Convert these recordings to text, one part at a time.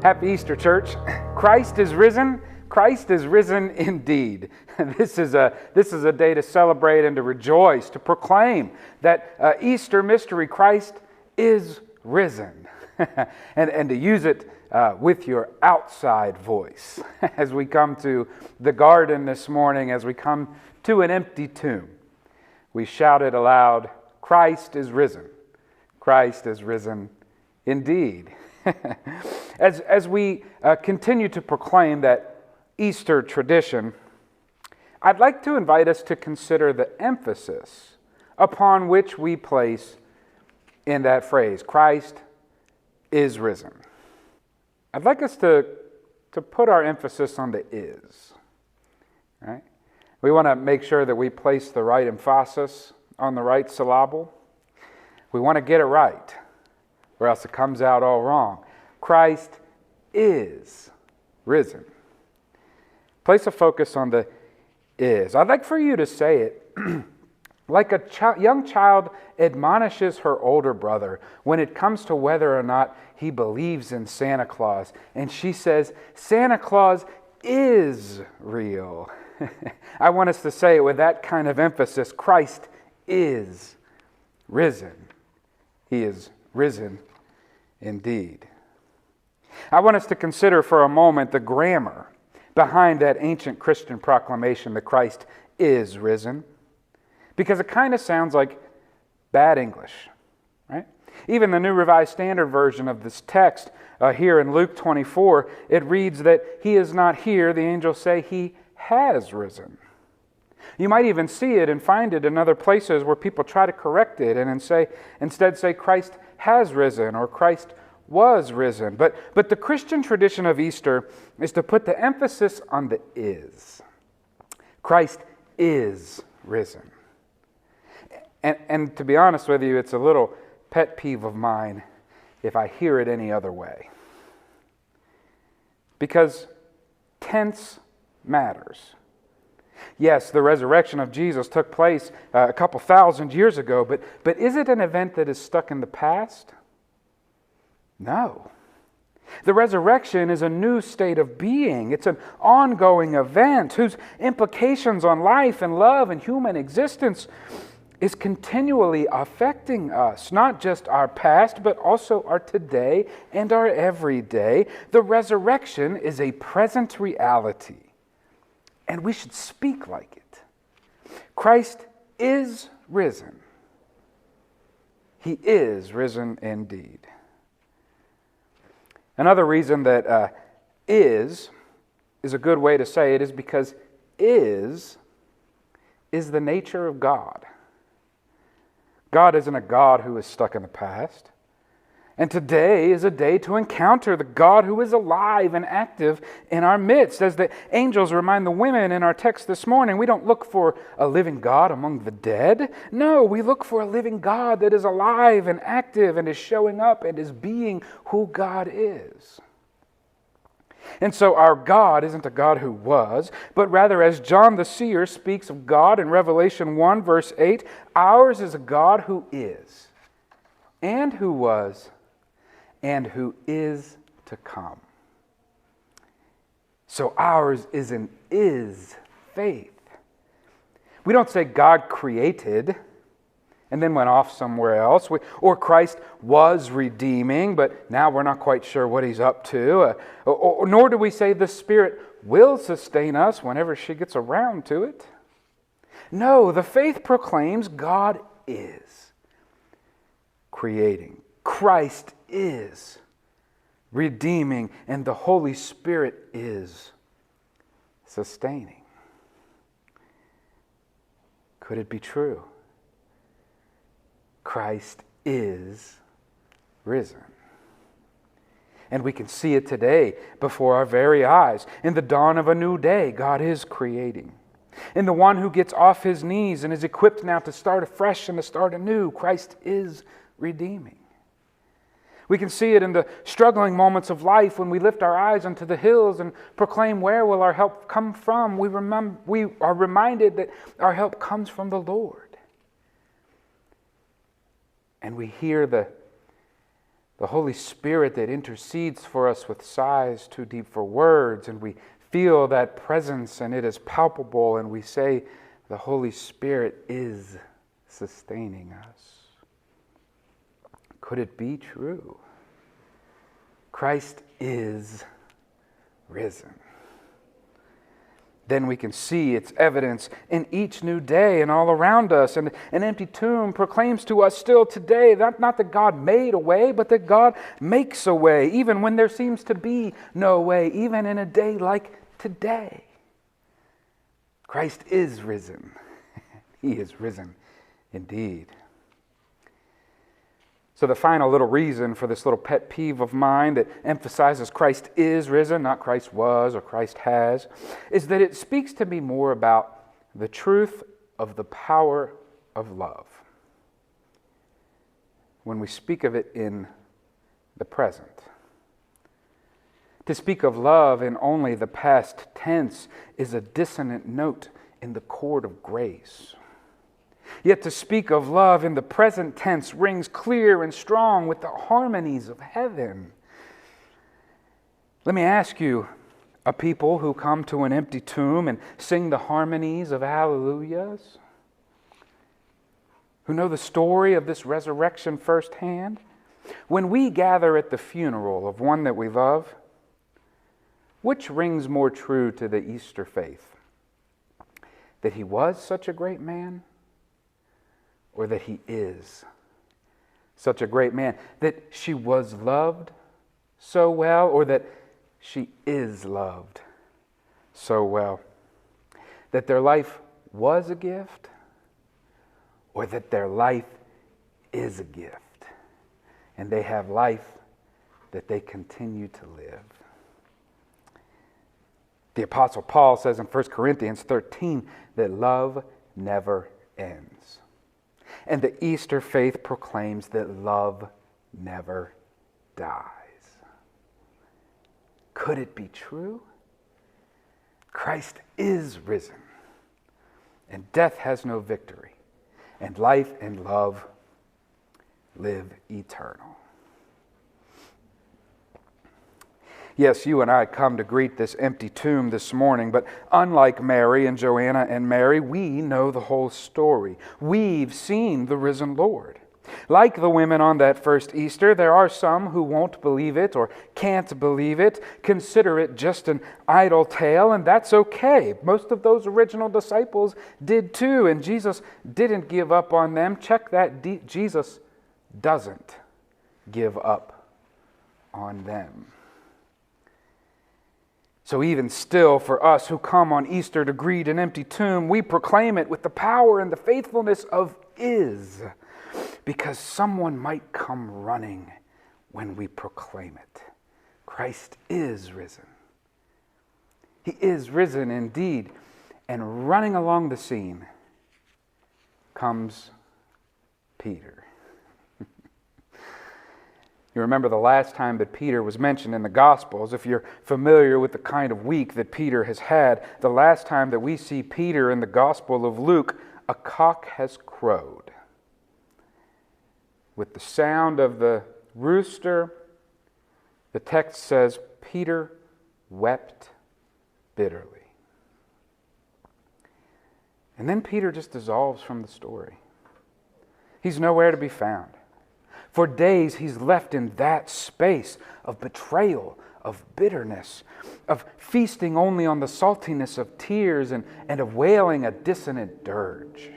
Happy Easter, church. Christ is risen. Christ is risen indeed. This is a day to celebrate and to rejoice, to proclaim that Easter mystery, Christ is risen. and to use it with your outside voice. As we come to the garden this morning, as we come to an empty tomb, we shout it aloud, Christ is risen. Christ is risen indeed. As we continue to proclaim that Easter tradition, I'd like to invite us to consider the emphasis upon which we place in that phrase, Christ is risen. I'd like us to put our emphasis on the is. Right? We want to make sure that we place the right emphasis on the right syllable. We want to get it right, or else it comes out all wrong. Christ is risen. Place a focus on the is. I'd like for you to say it like a young child admonishes her older brother when it comes to whether or not he believes in Santa Claus. And she says, Santa Claus is real. I want us to say it with that kind of emphasis. Christ is risen. He is risen indeed. I want us to consider for a moment the grammar behind that ancient Christian proclamation that Christ is risen, because it kind of sounds like bad English, right? Even the New Revised Standard Version of this text here in Luke 24, it reads that he is not here. The angels say he has risen. You might even see it and find it in other places where people try to correct it and instead say Christ has risen or Christ was risen. But the Christian tradition of Easter is to put the emphasis on the is. Christ is risen. And to be honest with you, it's a little pet peeve of mine if I hear it any other way. Because tense matters. Yes, the resurrection of Jesus took place a couple thousand years ago, but is it an event that is stuck in the past? No. The resurrection is a new state of being. It's an ongoing event whose implications on life and love and human existence is continually affecting us, not just our past, but also our today and our everyday. The resurrection is a present reality, and we should speak like it. Christ is risen. He is risen indeed. Another reason that is a good way to say it is because is the nature of God. God isn't a God who is stuck in the past. And today is a day to encounter the God who is alive and active in our midst. As the angels remind the women in our text this morning, we don't look for a living God among the dead. No, we look for a living God that is alive and active and is showing up and is being who God is. And so our God isn't a God who was, but rather, as John the Seer speaks of God in Revelation 1 verse 8, ours is a God who is, and who was, and who is to come. So ours is an is faith. We don't say God created and then went off somewhere else, or Christ was redeeming, but now we're not quite sure what he's up to, nor do we say the Spirit will sustain us whenever she gets around to it. No, the faith proclaims God is creating. Christ is redeeming, and the Holy Spirit is sustaining. Could it be true? Christ is risen. And we can see it today before our very eyes. In the dawn of a new day, God is creating. In the one who gets off his knees and is equipped now to start afresh and to start anew, Christ is redeeming. We can see it in the struggling moments of life when we lift our eyes unto the hills and proclaim, where will our help come from? We are reminded that our help comes from the Lord. And we hear the The Holy Spirit that intercedes for us with sighs too deep for words, and we feel that presence and it is palpable, and we say, the Holy Spirit is sustaining us. Could it be true? Christ is risen. Then we can see its evidence in each new day and all around us. And an empty tomb proclaims to us still today not that God made a way, but that God makes a way, even when there seems to be no way, even in a day like today. Christ is risen. He is risen indeed. So the final little reason for this little pet peeve of mine that emphasizes Christ is risen, not Christ was or Christ has, is that it speaks to me more about the truth of the power of love when we speak of it in the present. To speak of love in only the past tense is a dissonant note in the chord of grace. Yet to speak of love in the present tense rings clear and strong with the harmonies of heaven. Let me ask you, a people who come to an empty tomb and sing the harmonies of hallelujahs, who know the story of this resurrection firsthand, when we gather at the funeral of one that we love, which rings more true to the Easter faith? That he was such a great man, or that he is such a great man? That she was loved so well, or that she is loved so well? That their life was a gift, or that their life is a gift, and they have life that they continue to live? The Apostle Paul says in 1 Corinthians 13 that love never ends. And the Easter faith proclaims that love never dies. Could it be true? Christ is risen, and death has no victory, and life and love live eternal. Yes, you and I come to greet this empty tomb this morning, but unlike Mary and Joanna and Mary, we know the whole story. We've seen the risen Lord. Like the women on that first Easter, there are some who won't believe it or can't believe it, consider it just an idle tale, and that's okay. Most of those original disciples did too, and Jesus didn't give up on them. Check that, Jesus doesn't give up on them. So even still, for us who come on Easter to greet an empty tomb, we proclaim it with the power and the faithfulness of is, because someone might come running when we proclaim it. Christ is risen. He is risen indeed, and running along the scene comes Peter. You remember the last time that Peter was mentioned in the Gospels. If you're familiar with the kind of week that Peter has had, the last time that we see Peter in the Gospel of Luke, a cock has crowed. With the sound of the rooster, the text says, Peter wept bitterly. And then Peter just dissolves from the story. He's nowhere to be found. For days he's left in that space of betrayal, of bitterness, of feasting only on the saltiness of tears and of wailing a dissonant dirge.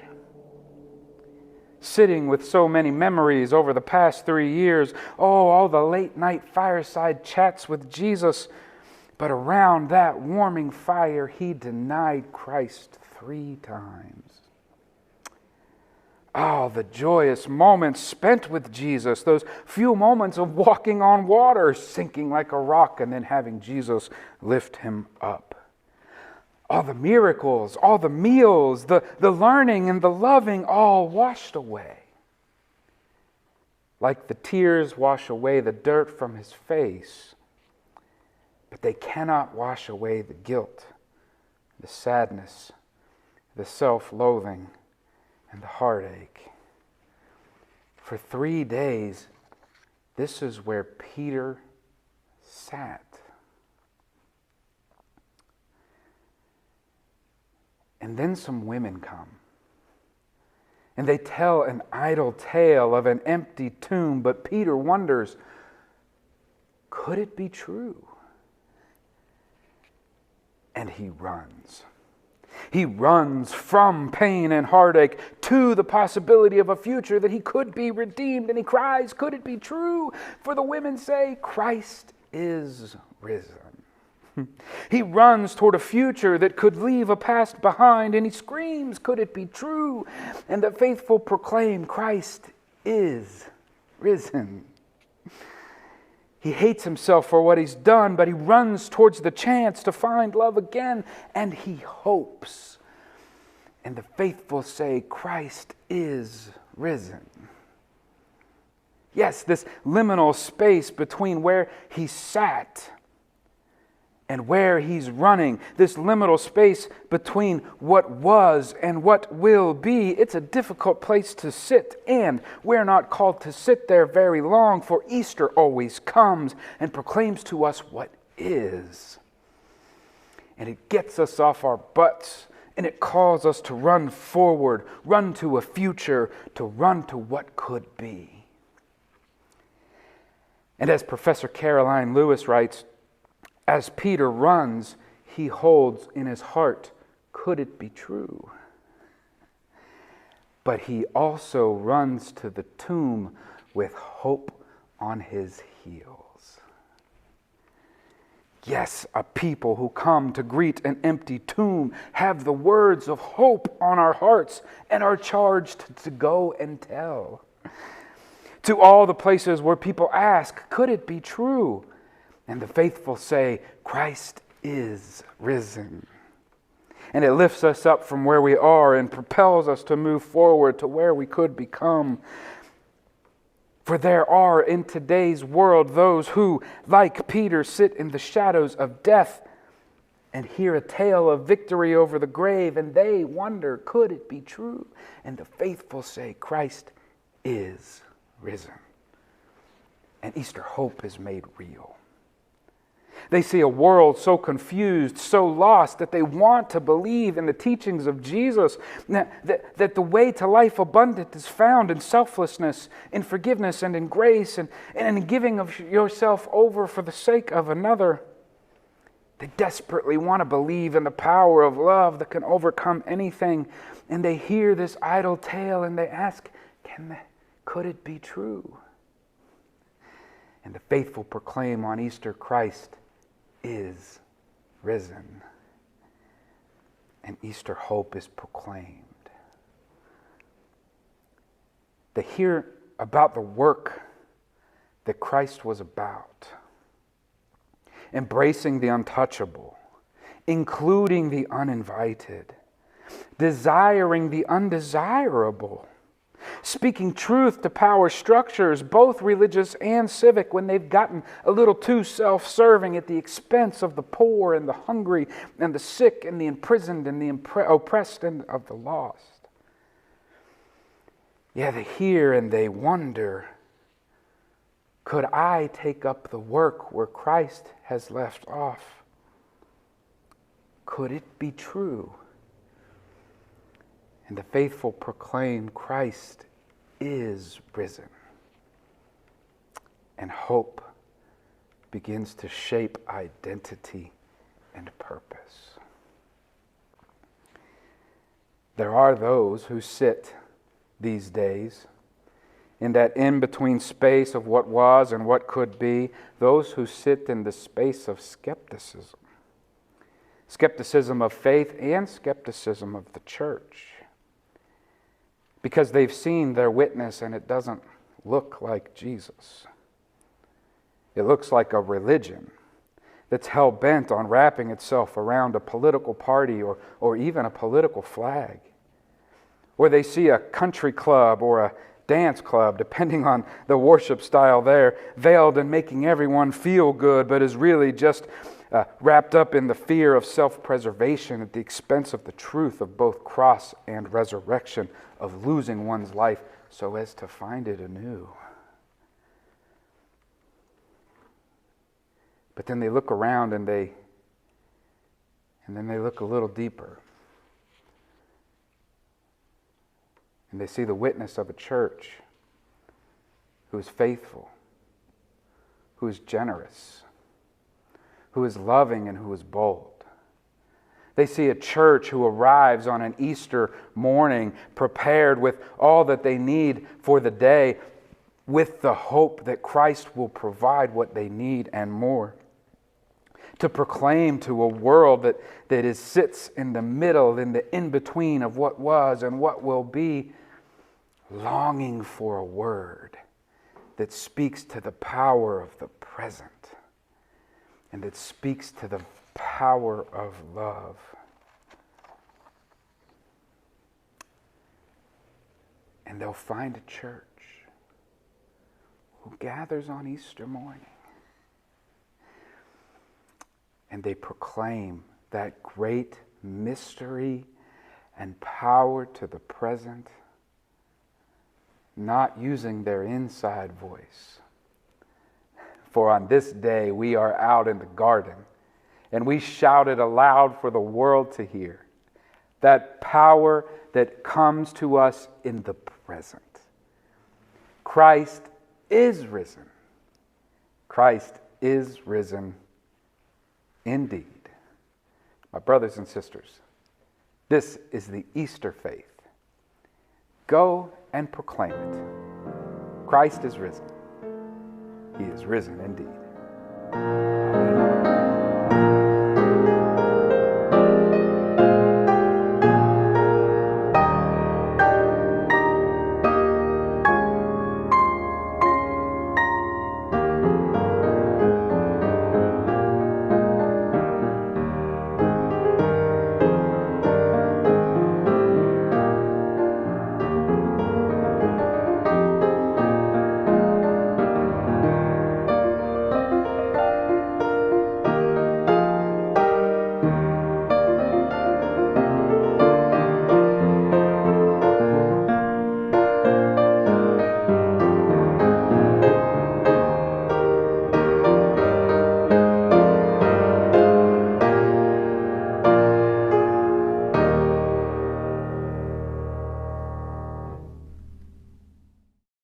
Sitting with so many memories over the past 3 years, all the late night fireside chats with Jesus, but around that warming fire he denied Christ 3 times. The joyous moments spent with Jesus, those few moments of walking on water, sinking like a rock, and then having Jesus lift him up. All the miracles, all the meals, the learning and the loving, all washed away. Like the tears wash away the dirt from his face, but they cannot wash away the guilt, the sadness, the self-loathing, and the heartache. For 3 days, this is where Peter sat. And then some women come. And they tell an idle tale of an empty tomb, but Peter wonders, could it be true? And he runs. He runs from pain and heartache to the possibility of a future that he could be redeemed. And he cries, could it be true? For the women say, Christ is risen. He runs toward a future that could leave a past behind, and he screams, could it be true? And the faithful proclaim, Christ is risen. He hates himself for what he's done, but he runs towards the chance to find love again, and he hopes. And the faithful say, Christ is risen. Yes, this liminal space between where he sat and where he's running, this liminal space between what was and what will be, it's a difficult place to sit, and we're not called to sit there very long, for Easter always comes and proclaims to us what is. And it gets us off our butts, and it calls us to run forward, run to a future, to run to what could be. And as Professor Caroline Lewis writes, as Peter runs, he holds in his heart, could it be true? But he also runs to the tomb with hope on his heels. Yes, a people who come to greet an empty tomb have the words of hope on our hearts and are charged to go and tell. To all the places where people ask, could it be true? And the faithful say, Christ is risen. And it lifts us up from where we are and propels us to move forward to where we could become. For there are in today's world those who, like Peter, sit in the shadows of death and hear a tale of victory over the grave, and they wonder, could it be true? And the faithful say, Christ is risen. And Easter hope is made real. They see a world so confused, so lost, that they want to believe in the teachings of Jesus, that the way to life abundant is found in selflessness, in forgiveness, and in grace, and in giving of yourself over for the sake of another. They desperately want to believe in the power of love that can overcome anything, and they hear this idle tale and they ask, could it be true? And the faithful proclaim on Easter, Christ is risen. And Easter hope is proclaimed. They hear about the work that Christ was about, embracing the untouchable, including the uninvited, desiring the undesirable, speaking truth to power structures, both religious and civic, when they've gotten a little too self-serving at the expense of the poor and the hungry and the sick and the imprisoned and the oppressed and of the lost. Yeah, they hear and they wonder, could I take up the work where Christ has left off? Could it be true? And the faithful proclaim, Christ is risen. And hope begins to shape identity and purpose. There are those who sit these days in that in-between space of what was and what could be, those who sit in the space of skepticism. Skepticism of faith and skepticism of the church. Because they've seen their witness and it doesn't look like Jesus. It looks like a religion that's hell-bent on wrapping itself around a political party or even a political flag. Or they see a country club or a dance club, depending on the worship style there, veiled and making everyone feel good, but is really just wrapped up in the fear of self-preservation at the expense of the truth of both cross and resurrection, of losing one's life so as to find it anew. But then they look around and then they look a little deeper. And they see the witness of a church who is faithful, who is generous, who is loving, and who is bold. They see a church who arrives on an Easter morning prepared with all that they need for the day, with the hope that Christ will provide what they need and more. To proclaim to a world that sits in the middle, in the in-between of what was and what will be, longing for a word that speaks to the power of the present and that speaks to the power of love. And they'll find a church who gathers on Easter morning and they proclaim that great mystery and power to the present, not using their inside voice. For on this day we are out in the garden, and we shouted aloud for the world to hear that power that comes to us in the present. Christ is risen. Christ is risen indeed. My brothers and sisters, this is the Easter faith. Go and proclaim it. Christ is risen. He is risen indeed.